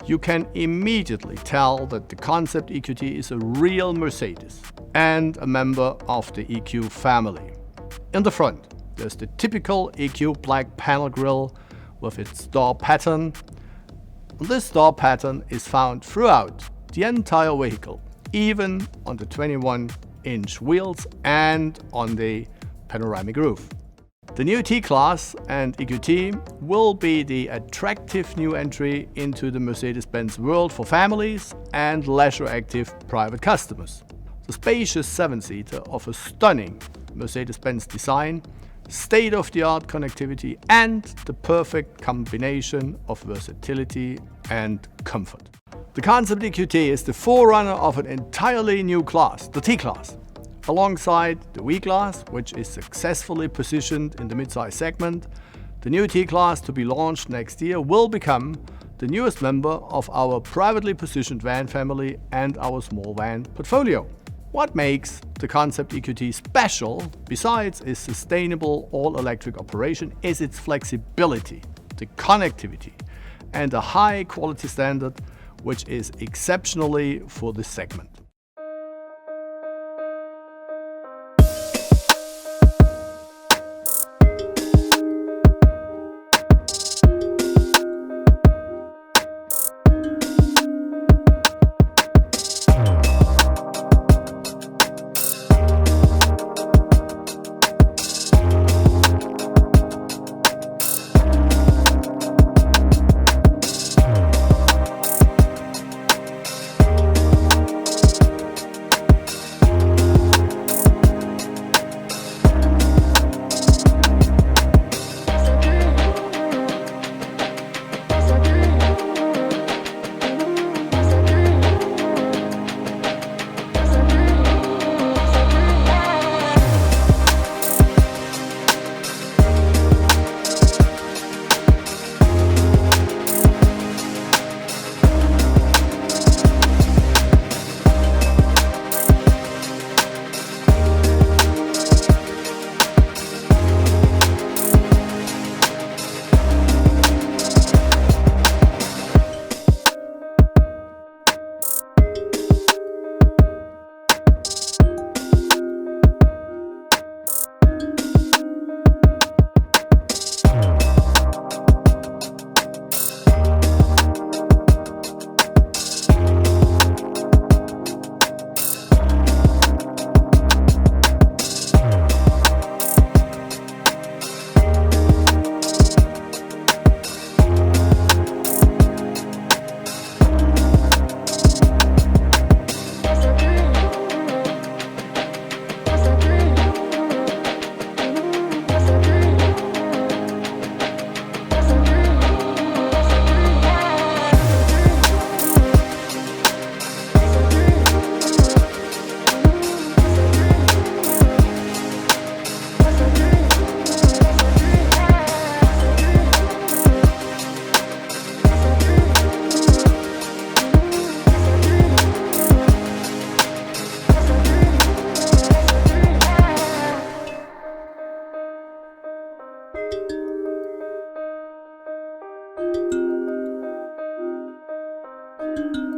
you can immediately tell that the Concept EQT is a real Mercedes and a member of the EQ family. In the front, there's the typical EQ black panel grille with its door pattern. This door pattern is found throughout the entire vehicle, even on the 21-inch wheels and on the panoramic roof. The new T-Class and EQT will be the attractive new entry into the Mercedes-Benz world for families and leisure-active private customers. The spacious 7-seater offers stunning Mercedes-Benz design, state-of-the-art connectivity, and the perfect combination of versatility and comfort. The Concept EQT is the forerunner of an entirely new class, the T-Class. Alongside the V-Class, which is successfully positioned in the midsize segment, the new T-Class to be launched next year will become the newest member of our privately positioned van family and our small van portfolio. What makes the Concept EQT special, besides its sustainable all-electric operation, is its flexibility, the connectivity, and a high-quality standard which is exceptionally for this segment. Thank you.